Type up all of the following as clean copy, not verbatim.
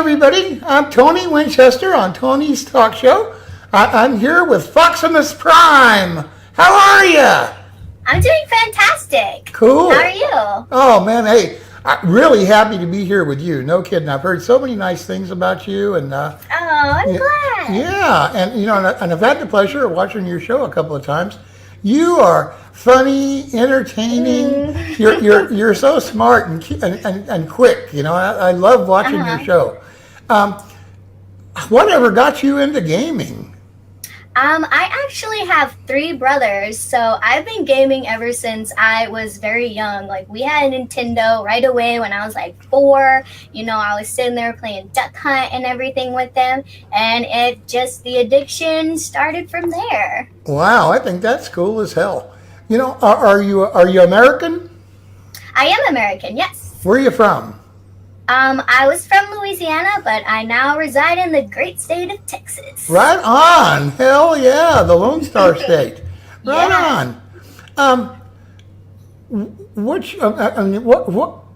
everybody. I'm Tony Winchester on Tony's Talk Show. I'm here with Foximusprime. How are you? I'm doing fantastic. Cool. How are you? Oh, man. Hey, I'm really happy to be here with you. No kidding. I've heard so many nice things about you. And I'm glad. yeah. And I've had the pleasure of watching your show a couple of times. You are funny, entertaining. You're so smart and quick. I love watching your show. Whatever got you into gaming? I actually have 3 brothers, so I've been gaming ever since I was very young. Like, we had a Nintendo right away when I was like 4. I was sitting there playing Duck Hunt and everything with them, and the addiction started from there. Wow, I think that's cool as hell. Are you American? I am American, yes. Where are you from? I was from Louisiana, but I now reside in the great state of Texas. Right on. Hell yeah, the Lone Star State. Right Yeah. on.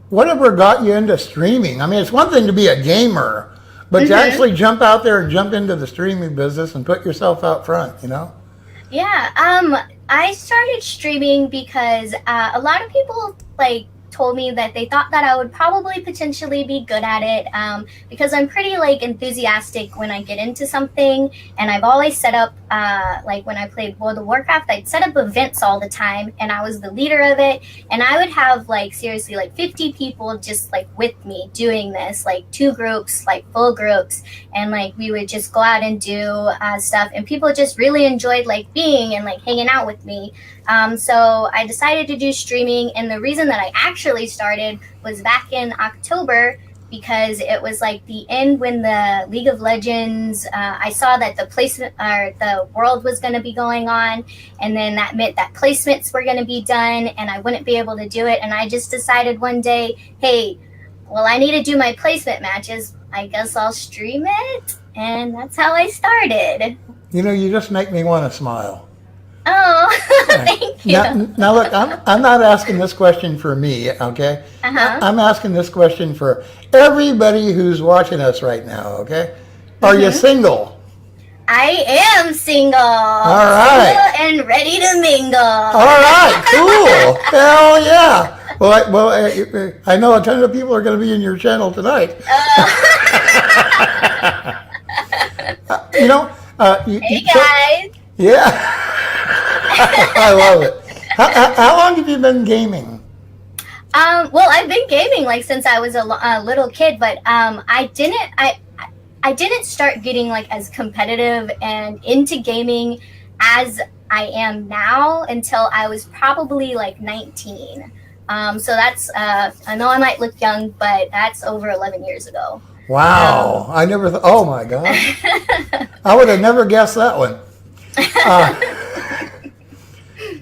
Whatever got you into streaming? I mean, it's one thing to be a gamer, but to actually jump out there and jump into the streaming business and put yourself out front, Yeah, I started streaming because a lot of people told me that they thought that I would probably potentially be good at it because I'm pretty enthusiastic when I get into something, and I've always set up when I played World of Warcraft, I'd set up events all the time, and I was the leader of it, and I would have seriously 50 people just with me doing this, 2 groups, full groups, and we would just go out and do stuff, and people just really enjoyed being and hanging out with me. So I decided to do streaming, and the reason that I actually started was back in October because it was the end when the League of Legends, I saw that the world was going to be going on, and then that meant that placements were going to be done, and I wouldn't be able to do it, and I just decided one day, hey, well, I need to do my placement matches. I guess I'll stream it, and that's how I started. You just make me want to smile. Oh, thank you. Now look, I'm not asking this question for me, okay? I'm asking this question for everybody who's watching us right now, okay? Are you single? I am single. All right. Single and ready to mingle. All right, cool. Hell yeah. Well, I know a ton of people are going to be in your channel tonight. Hey, guys. Yeah. I love it. How long have you been gaming? Well, I've been gaming since I was a little kid, but I didn't start getting as competitive and into gaming as I am now until I was probably 19. So that's I know I might look young, but that's over 11 years ago. Wow, I never thought. Oh my God, I would have never guessed that one.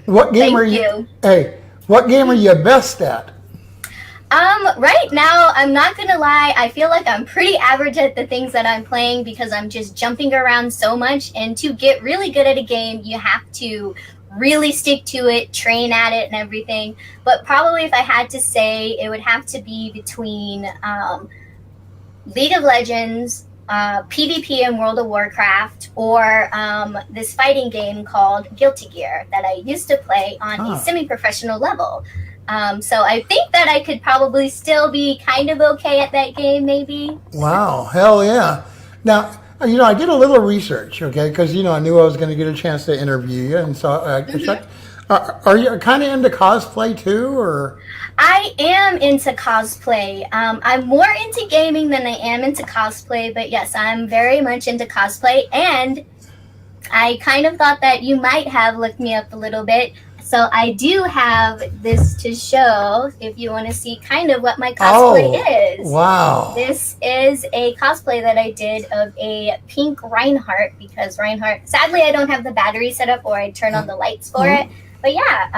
What game are you? Hey, what game are you best at? Right now, I'm not gonna lie, I feel like I'm pretty average at the things that I'm playing because I'm just jumping around so much, and to get really good at a game, you have to really stick to it, train at it and everything. But probably if I had to say, it would have to be between League of Legends, PvP in World of Warcraft, or this fighting game called Guilty Gear that I used to play on a semi-professional level. So I think that I could probably still be kind of okay at that game, maybe. Wow, hell yeah. Now, I did a little research, okay, because, I knew I was going to get a chance to interview you, and so are you kind of into cosplay too, or? I am into cosplay. I'm more into gaming than I am into cosplay, but yes, I'm very much into cosplay, and I kind of thought that you might have looked me up a little bit. So I do have this to show if you want to see kind of what my cosplay is. Wow. This is a cosplay that I did of a pink Reinhardt because Reinhardt, sadly I don't have the battery set up or I turn on the lights for it. But yeah,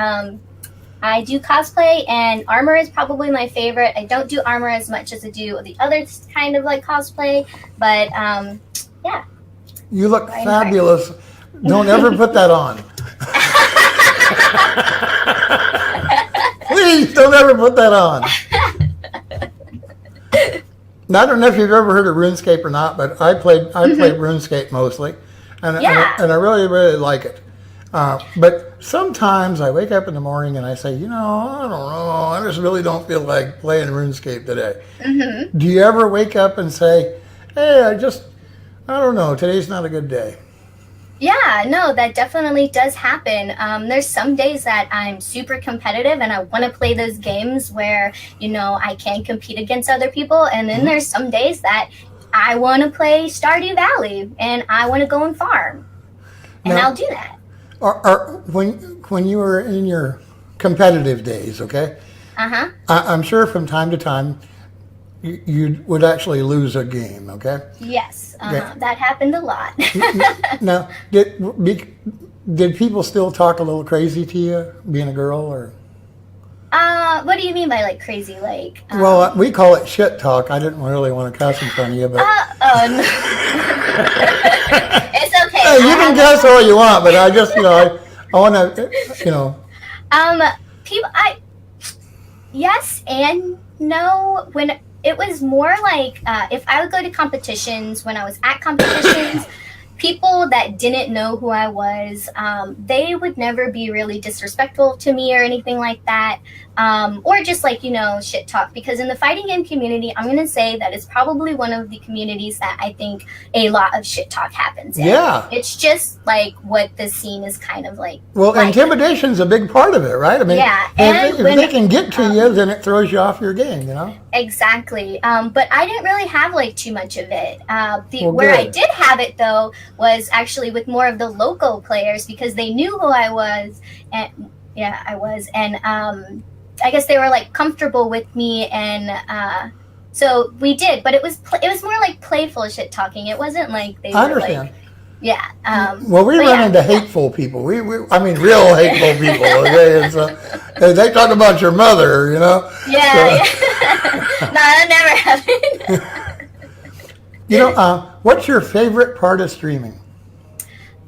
I do cosplay, and armor is probably my favorite. I don't do armor as much as I do the other kind of cosplay, but yeah. You look fabulous. Don't ever put that on. Please don't ever put that on. Now, I don't know if you've ever heard of RuneScape or not, but I played RuneScape mostly, and I really really like it. But sometimes I wake up in the morning and I say, I don't know, I just really don't feel like playing RuneScape today. Mm-hmm. Do you ever wake up and say, hey, I don't know, today's not a good day? Yeah, no, that definitely does happen. There's some days that I'm super competitive and I want to play those games where, I can compete against other people. And then there's some days that I want to play Stardew Valley and I want to go and farm. And I'll do that. When you were in your competitive days, okay? Uh-huh. I'm sure from time to time you would actually lose a game, okay? Yes, that happened a lot. Now, did people still talk a little crazy to you, being a girl, or? What do you mean by like crazy? Like? Well, we call it shit talk. I didn't really want to cuss in front of you, but. No. It's okay. Hey, you can cuss all you want, but I just, I want to, People, yes and no. When it was more like, if I would go to competitions, when I was at competitions, people that didn't know who I was, they would never be really disrespectful to me or anything like that. Or just like, shit talk. Because in the fighting game community, I'm going to say that it's probably one of the communities that I think a lot of shit talk happens in. Yeah. It's just like what the scene is kind of like. Well, intimidation's a big part of it, right? I mean, yeah. If they can get to you, then it throws you off your game, Exactly. But I didn't really have like too much of it. Where I did have it though was actually with more of the local players because they knew who I was, and I guess they were like comfortable with me, and so we did. But it was more like playful shit talking. It wasn't like they. I understand. Yeah. Well, we run into hateful people. I mean, real hateful people. Okay? They talk about your mother, Yeah. So. Yeah. No, that never happened. What's your favorite part of streaming?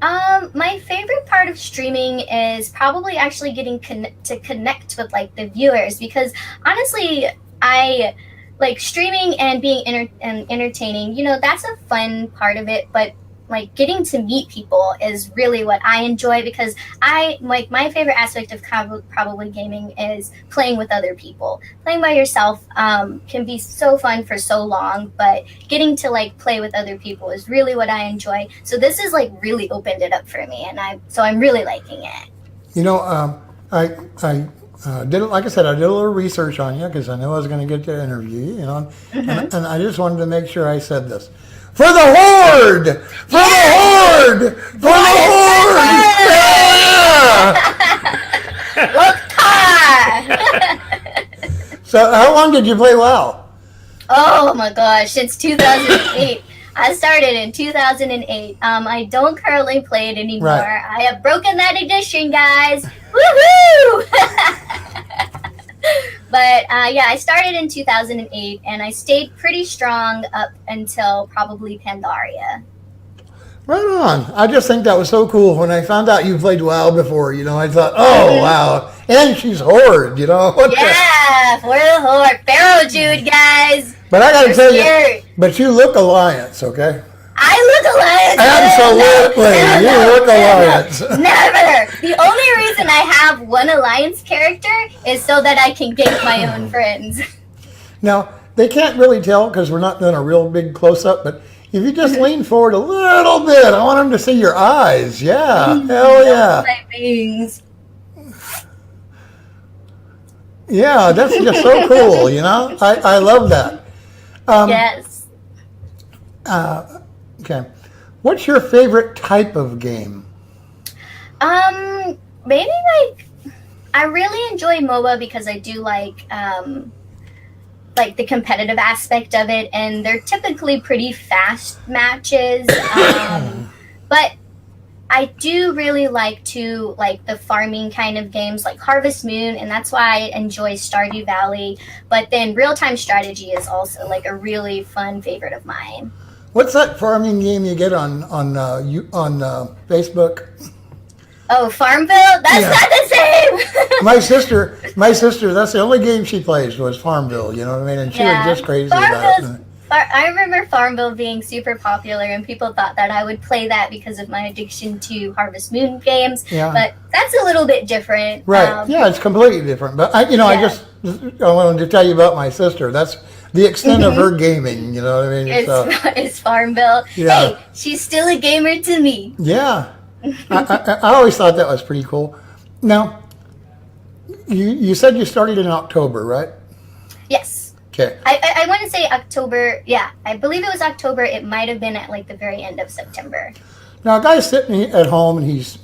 My favorite part of streaming is probably actually getting to connect with like the viewers, because honestly, I like streaming and being entertaining. That's a fun part of it, but like getting to meet people is really what I enjoy, because my favorite aspect of probably gaming is playing with other people. Playing by yourself can be so fun for so long, but getting to like play with other people is really what I enjoy. So this has like really opened it up for me, and I'm really liking it. I did, like I said, I did a little research on you because I knew I was going to get to interview you, and I just wanted to make sure I said this. For the Horde! For the Horde! For the Horde! Yeah! So how long did you play WoW? Oh my gosh, since 2008. I started in 2008. I don't currently play it anymore. Right. I have broken that addiction, guys. Woohoo! But I started in 2008, and I stayed pretty strong up until probably Pandaria. Right on. I just think that was so cool. When I found out you played WoW before, I thought, oh, wow. And she's Horde, For the Horde. Pharaoh Jude, guys. But I got to tell you, but you look Alliance, okay? I look Alliance. Absolutely. You look Alliance. Never. The only reason I have one Alliance character is so that I can gank my own friends. Now, they can't really tell because we're not doing a real big close-up, but if you just lean forward a little bit, I want them to see your eyes. Yeah. Hell yeah. My wings. Yeah, that's just so cool, I love that. Yes. Okay. What's your favorite type of game? Maybe like I really enjoy MOBA because I do like the competitive aspect of it, and they're typically pretty fast matches. But I do really like the farming kind of games like Harvest Moon, and that's why I enjoy Stardew Valley. But then real-time strategy is also like a really fun favorite of mine. What's that farming game you get on Facebook? Oh, Farmville? That's not the same. my sister, that's the only game she plays was Farmville, you know what I mean? And she was just crazy about it. I remember Farmville being super popular, and people thought that I would play that because of my addiction to Harvest Moon games. Yeah. But that's a little bit different. Right. Yeah, it's completely different. But I wanted to tell you about my sister. That's the extent of her gaming. You know what I mean? It's Farmville. Yeah. Hey, she's still a gamer to me. Yeah. I always thought that was pretty cool. Now, you said you started in October, right? Yes. Okay. I want to say October. Yeah, I believe it was October. It might have been at like the very end of September. Now, a guy's sitting at home and he's,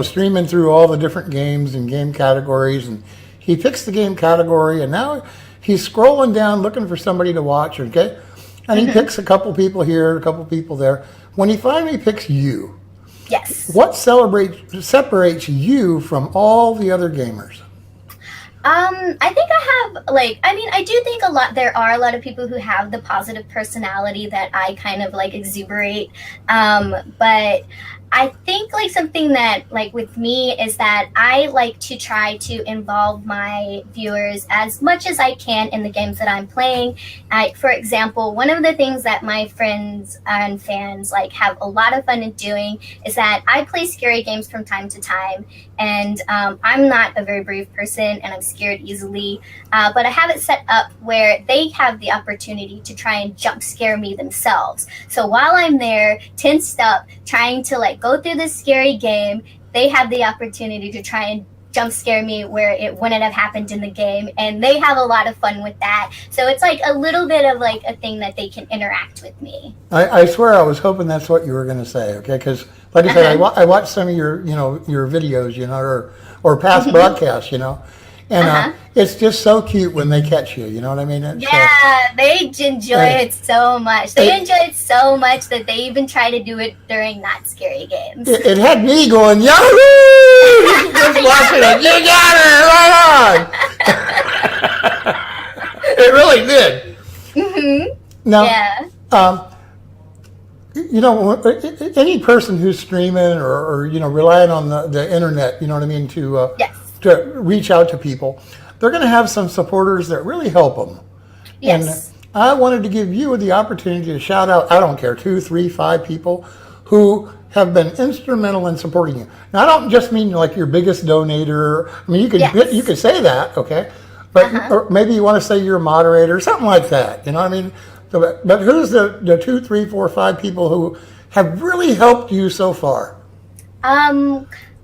streaming through all the different games and game categories, and he picks the game category, and now he's scrolling down looking for somebody to watch, okay? And he picks a couple people here, a couple people there. When he finally picks you, yes. What separates you from all the other gamers? I think I do think there are a lot of people who have the positive personality that I kind of like exuberate. But I think like something that like with me is that I like to try to involve my viewers as much as I can in the games that I'm playing. For example, one of the things that my friends and fans like have a lot of fun in doing is that I play scary games from time to time, and I'm not a very brave person and I'm scared easily, but I have it set up where they have the opportunity to try and jump scare me themselves. So while I'm there tensed up trying to like go through this scary game, they have the opportunity to try and jump scare me where it wouldn't have happened in the game, and they have a lot of fun with that. So it's like a little bit of like a thing that they can interact with me. I swear I was hoping that's what you were going to say, okay? Because like I said, I watched some of your videos, or past broadcasts, and it's just so cute when they catch you. You know what I mean? They enjoy it so much. They enjoy it so much that they even try to do it during not scary games. It had me going, Yahoo! Just watching it. You got it! Right on! It really did. Mm-hmm. Now, any person who's streaming or relying on the internet, you know what I mean, to reach out to people, they're going to have some supporters that really help them. Yes. And I wanted to give you the opportunity to shout out, I don't care, 2, 3, 5 people who have been instrumental in supporting you. Now, I don't just mean like your biggest donator. I mean, you could say that, okay? But or maybe you want to say you're a moderator, something like that. You know what I mean? But who's the 2, 3, 4, 5 people who have really helped you so far?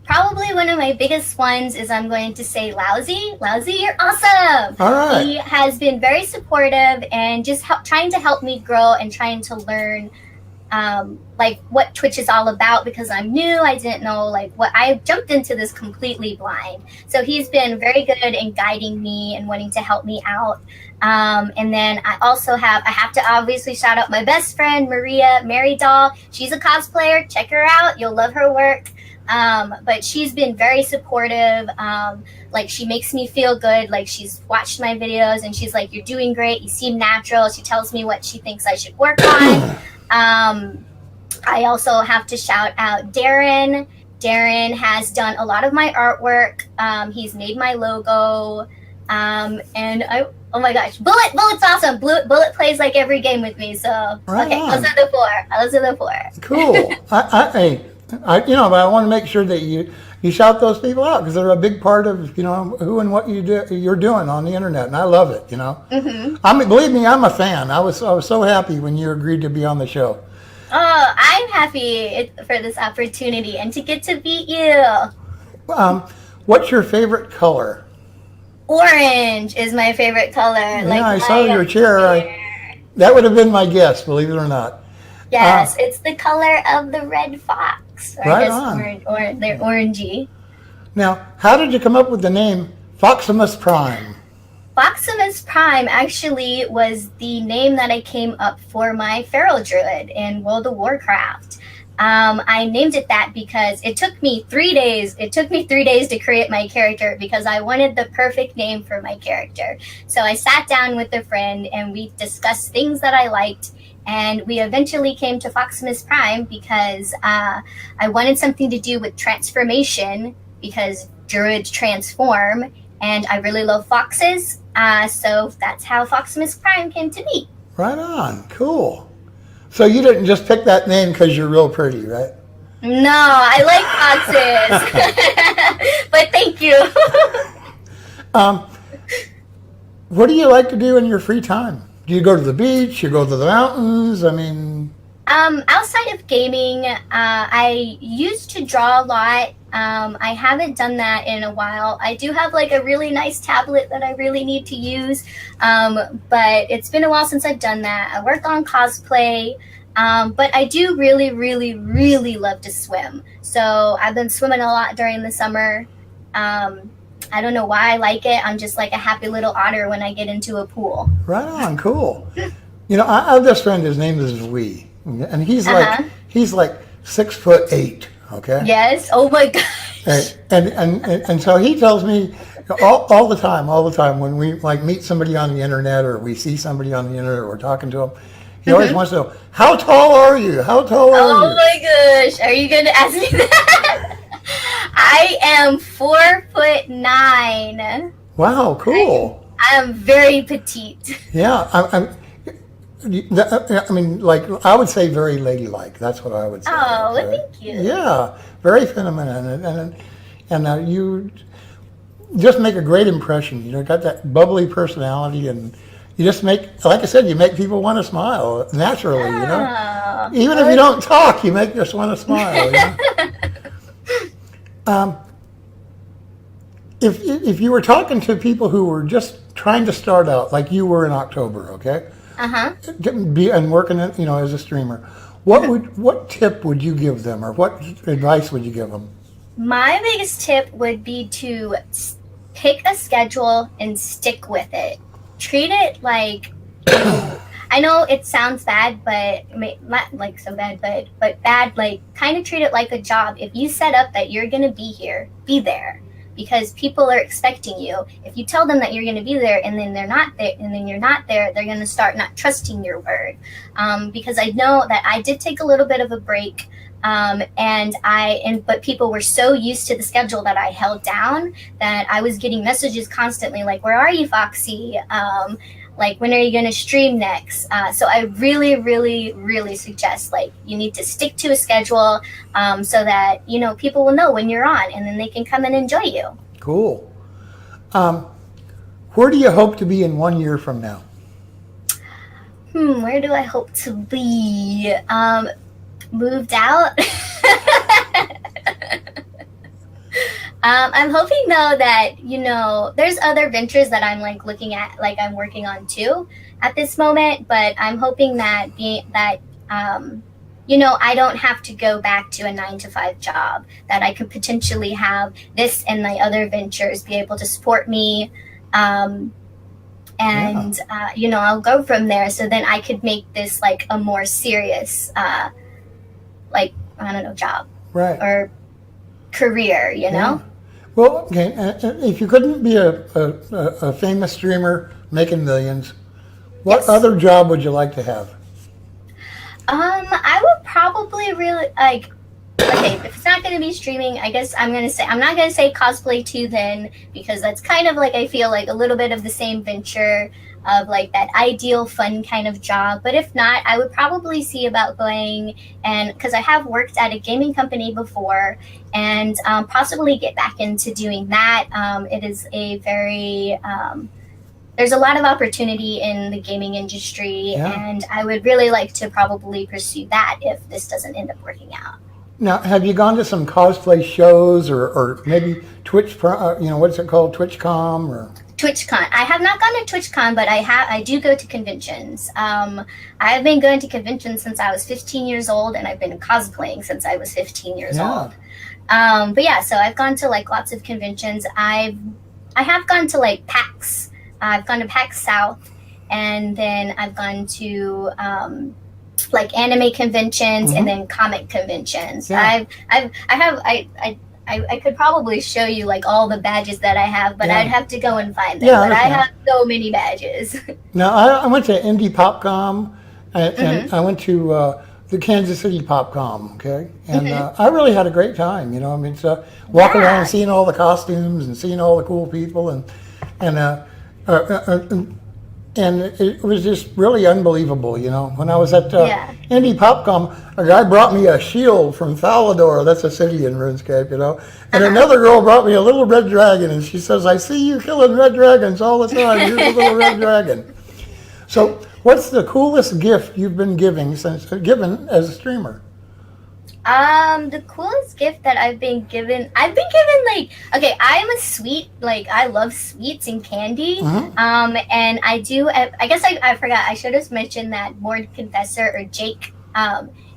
Probably one of my biggest ones is I'm going to say Lousy. Lousy, you're awesome. All right. He has been very supportive and just trying to help me grow and trying to learn like what Twitch is all about, because I'm new. I didn't know I jumped into this completely blind. So he's been very good in guiding me and wanting to help me out. And then I also have to obviously shout out my best friend, Maria Mary Doll. She's a cosplayer. Check her out. You'll love her work. But she's been very supportive. Like she makes me feel good. Like she's watched my videos and she's like, you're doing great. You seem natural. She tells me what she thinks I should work on. I also have to shout out Darren. Darren has done a lot of my artwork. He's made my logo. And oh my gosh, Bullet's awesome. Bullet plays like every game with me. So right okay, on. those are the 4. Cool. I want to make sure that you shout those people out because they're a big part of who and what you're doing on the internet, and I love it. Mm-hmm. Believe me, I'm a fan. I was so happy when you agreed to be on the show. Oh, I'm happy for this opportunity and to get to meet you. What's your favorite color? Orange is my favorite color. Yeah, I saw your chair. That would have been my guess, believe it or not. Yes, it's the color of the red fox. Right on. They're orangey. Now, how did you come up with the name Foximusprime? Foximusprime actually was the name that I came up for my feral druid in World of Warcraft. I named it that because it took me 3 days. It took me 3 days to create my character because I wanted the perfect name for my character. So I sat down with a friend and we discussed things that I liked. And we eventually came to Foximusprime because I wanted something to do with transformation because druids transform. And I really love foxes. So that's how Foximusprime came to be. Right on. Cool. So you didn't just pick that name because you're real pretty, right? No, I like foxes. But thank you. What do you like to do in your free time? Do you go to the beach? You go to the mountains? I mean... Outside of gaming, I used to draw a lot. I haven't done that in a while. I do have like a really nice tablet that I really need to use, but it's been a while since I've done that. I work on cosplay, but I do really, really, really love to swim. So I've been swimming a lot during the summer. I don't know why I like it. I'm just like a happy little otter when I get into a pool. Right on, cool. You know, I have this friend. His name is Wee, and he's like 6'8". Okay. Yes. Oh my gosh. And so he tells me all the time when we like meet somebody on the internet or we see somebody on the internet or we're talking to him, he always wants to know, how tall are you? How tall are you? Oh my gosh. Are you going to ask me that? I am 4'9". Wow, cool. I am very petite. Yeah, I mean, like, I would say very ladylike. That's what I would say. Oh, well, thank you. Yeah, very feminine, and you just make a great impression. You know, got that bubbly personality, and you just make, like I said, you make people want to smile naturally. You know, even if you don't talk, you make us want to smile. You know? If you were talking to people who were just trying to start out, like you were in October, okay? And working, as a streamer, what tip would you give them, or what advice would you give them? My biggest tip would be to pick a schedule and stick with it. Treat it like, I know it sounds bad, but not like so bad, but bad, like kind of treat it like a job. If you set up that you're gonna be here, be there. Because people are expecting you. If you tell them that you're going to be there and then they're not there, and then you're not there, they're going to start not trusting your word. Because I know that I did take a little bit of a break, but people were so used to the schedule that I held down that I was getting messages constantly like, "Where are you, Foxy? Like, when are you going to stream next?" So I really, really, really suggest, like, you need to stick to a schedule so that, people will know when you're on and then they can come and enjoy you. Cool. Where do you hope to be in 1 year from now? Where do I hope to be? Moved out? I'm hoping though that, there's other ventures that I'm like looking at, like I'm working on too at this moment, but I'm hoping that I don't have to go back to a 9-to-5 job, that I could potentially have this and my other ventures be able to support me. I'll go from there. So then I could make this like a more serious, job. Right. Or career, Yeah. Well, okay. If you couldn't be a famous streamer making millions, what other job would you like to have? I would probably really like. Okay, if it's not going to be streaming, I guess I'm not going to say cosplay too then, because that's kind of like, I feel like a little bit of the same venture of like that ideal fun kind of job. But if not, I would probably see about going, and because I have worked at a gaming company before, and possibly get back into doing that. It is a very there's a lot of opportunity in the gaming industry, and I would really like to probably pursue that if this doesn't end up working out. Now, have you gone to some cosplay shows or maybe Twitch, what's it called, TwitchCon or? TwitchCon. I have not gone to TwitchCon, but I do go to conventions. I've been going to conventions since I was 15 years old, and I've been cosplaying since I was 15 years old. So I've gone to like lots of conventions. I have gone to like PAX. I've gone to PAX South, and then I've gone to like anime conventions and then comic conventions. I could probably show you like all the badges that I have, but I'd have to go and find them. But I have so many badges. Now I went to Indie PopCom, and I went to the Kansas City PopCom. Okay, and I really had a great time. Walking around and seeing all the costumes and seeing all the cool people, and and it was just really unbelievable, you know. When I was at Yeah. Indie PopCom, a guy brought me a shield from Falador, that's a city in RuneScape, you know. And another girl brought me a little red dragon, and she says, I see you killing red dragons all the time. Here's a little red dragon. So what's the coolest gift you've been given as a streamer? The coolest gift that I've been given like, okay, I am a sweet, like, I love sweets and candy. And I do, I guess I forgot, I should have mentioned that Mord Confessor, or Jake,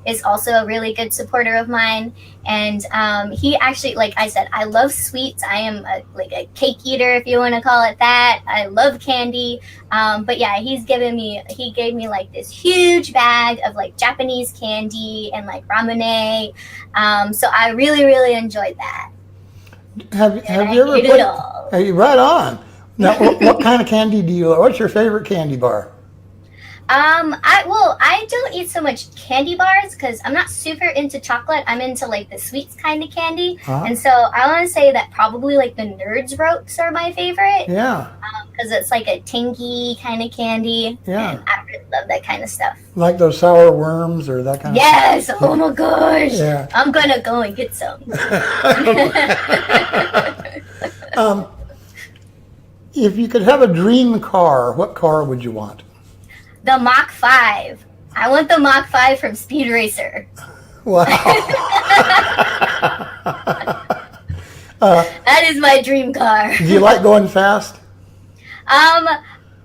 is also a really good supporter of mine. And he actually, like I said, I love sweets. I am a cake eater, if you want to call it that. I love candy. But yeah, he gave me like this huge bag of like Japanese candy and like ramune. So I really, really enjoyed that. Have you ever played? Hey, right on. Now, what kind of candy do you like? What's your favorite candy bar? I don't eat so much candy bars because I'm not super into chocolate. I'm into like the sweets kind of candy. And so I want to say that probably like the Nerds Ropes are my favorite. Yeah. Because it's like a tangy kind of candy. Yeah. And I really love that kind of stuff. Like those sour worms or that kind of stuff? Yes. Oh my gosh. Yeah. I'm going to go and get some. If you could have a dream car, what car would you want? The Mach 5. I want the Mach 5 from Speed Racer. Wow. That is my dream car. Do you like going fast?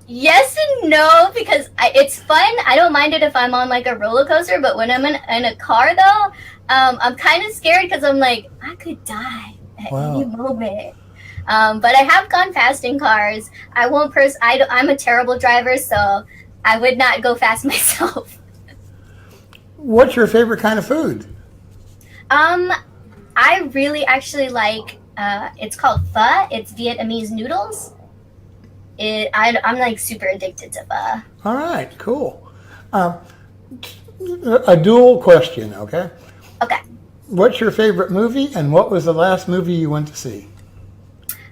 Yes and no, because it's fun. I don't mind it if I'm on like a roller coaster, but when I'm in a car though, I'm kind of scared because I'm like, I could die at any moment. But I have gone fast in cars. I'm a terrible driver, so I would not go fast myself. What's your favorite kind of food? I really actually like, it's called pho. It's Vietnamese noodles. I'm like super addicted to pho. All right, cool. A dual question, okay? Okay. What's your favorite movie, and what was the last movie you went to see?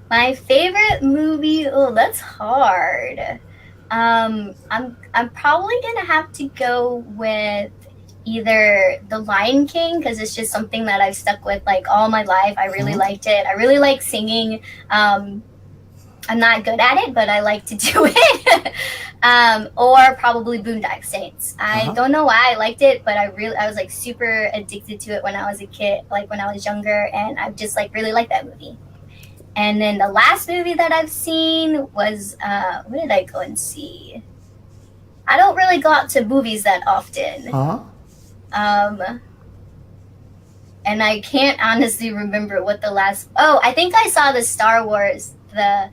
My favorite movie, oh, that's hard. I'm probably gonna have to go with either The Lion King, because it's just something that I've stuck with like all my life. I really liked it. I really like singing. I'm not good at it, but I like to do it. Or probably Boondock Saints. I don't know why I liked it, but I was like super addicted to it when I was a kid, like when I was younger, and I just like really liked that movie. And then the last movie that I've seen was, what did I go and see? I don't really go out to movies that often. And I can't honestly remember what the last, I think I saw the Star Wars, the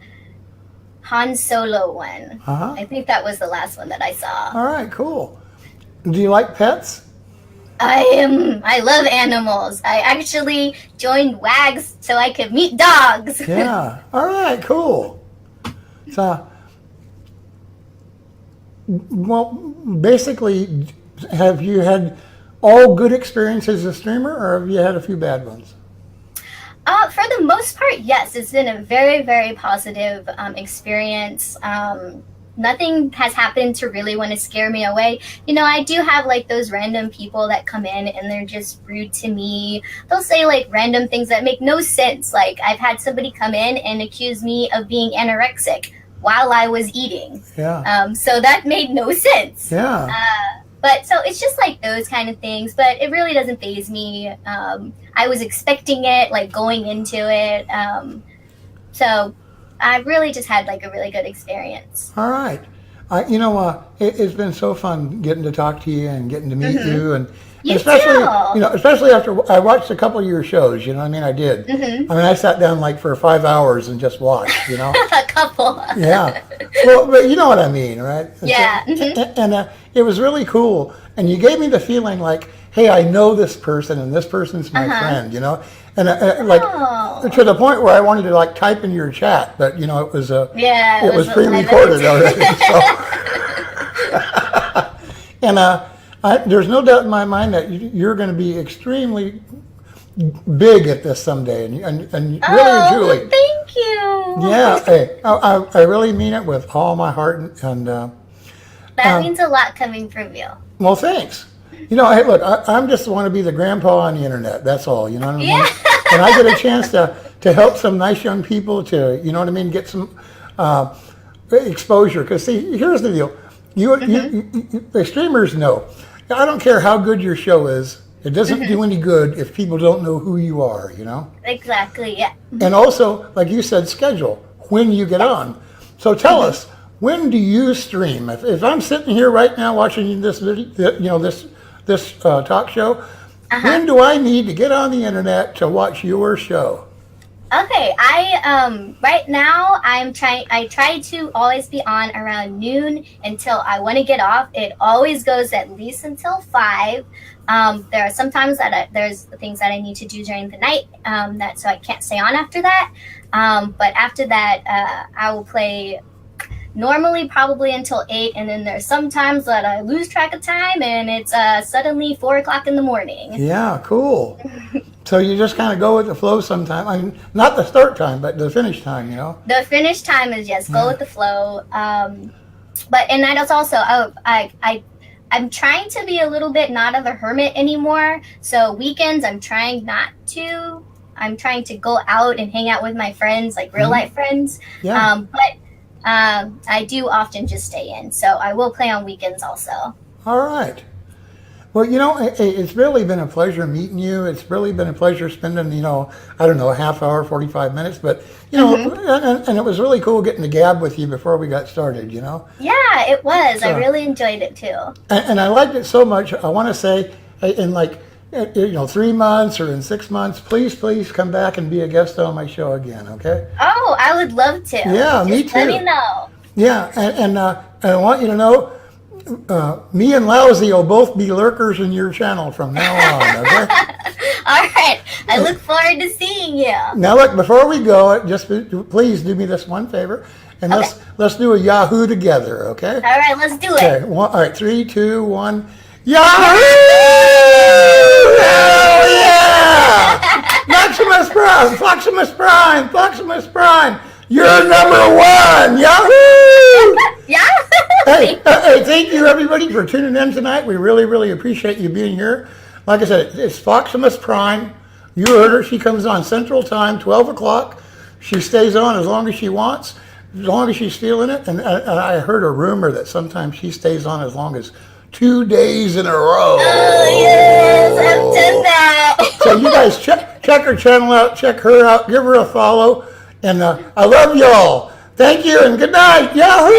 Han Solo one. I think that was the last one that I saw. All right, cool. Do you like pets? I love animals. I actually joined WAGs so I could meet dogs. Yeah. All right, cool. So, well, basically, have you had all good experiences as a streamer, or have you had a few bad ones? For the most part, yes. It's been a very, very positive experience. Nothing has happened to really want to scare me away. You know, I do have like those random people that come in and they're just rude to me. They'll say like random things that make no sense. Like I've had somebody come in and accuse me of being anorexic while I was eating. Yeah. So that made no sense. Yeah. But so it's just like those kind of things, but it really doesn't faze me. I was expecting it, like going into it. So I really just had like a really good experience. All right. It's been so fun getting to talk to you and getting to meet you, and especially after I watched a couple of your shows. You know, what I mean, I did. I mean, I sat down like for 5 hours and just watched. You know, a couple. Yeah. Well, but you know what I mean, right? Yeah. And it was really cool, and you gave me the feeling like, hey, I know this person, and this person's my friend. You know. And to the point where I wanted to like type in your chat, but you know it was it was pre-recorded already. So. And there's no doubt in my mind that you're going to be extremely big at this someday, and really and truly. Thank you. Yeah, hey, I really mean it with all my heart, and That means a lot coming from you. Well, thanks. You know, hey, look, I'm just want to be the grandpa on the internet. That's all. You know what I mean? Yeah. And I get a chance to help some nice young people to, you know what I mean, get some exposure. Because see, here's the deal. The streamers know. I don't care how good your show is. It doesn't do any good if people don't know who you are, you know? Exactly, yeah. And also, like you said, schedule when you get on. So tell us, when do you stream? If I'm sitting here right now watching this video, you know, this talk show, when do I need to get on the internet to watch your show? Okay, I right now I try to always be on around noon until I want to get off. It always goes at least until 5. There are sometimes that there's things that I need to do during the night, so I can't stay on after that. But after that, I will play normally probably until 8, and then there's sometimes that I lose track of time and it's suddenly 4 o'clock in the morning. Yeah, cool. So you just kind of go with the flow sometime. I mean, not the start time, but the finish time, you know? The finish time is just go with the flow. But and that is also I'm trying to be a little bit not of a hermit anymore. So weekends I'm trying not to. I'm trying to go out and hang out with my friends, like real life friends. Yeah. But I do often just stay in. So I will play on weekends also. All right. Well, you know, it's really been a pleasure meeting you. It's really been a pleasure spending, you know, I don't know, a half hour, 45 minutes. But, you know, and it was really cool getting to gab with you before we got started, you know? Yeah, it was. So, I really enjoyed it too. And I liked it so much. I want to say in like, you know, 3 months or in 6 months, please come back and be a guest on my show again, okay? Oh, I would love to. Yeah, me Just too. let me know. Yeah, and I want you to know, me and Lousy will both be lurkers in your channel from now on, okay? All right. I look forward to seeing you. Now look, before we go, just please do me this one favor, and let's do a Yahoo together, okay? All right, let's do it. Okay, all right, 3, 2, 1. Yahoo! Hell yeah! Foximus Prime, you're number 1! Yahoo! Yeah. Hey, thank you everybody for tuning in tonight. We really appreciate you being here. Like I said, it's Foximus Prime. You heard her. She comes on Central Time, 12 o'clock. She stays on as long as she wants, as long as she's feeling it. And I heard a rumor that sometimes she stays on as long as 2 days in a row. Oh, yes, I've done that. So you guys check her channel out, check her out, give her a follow. And I love y'all. Thank you and good night. Yahoo!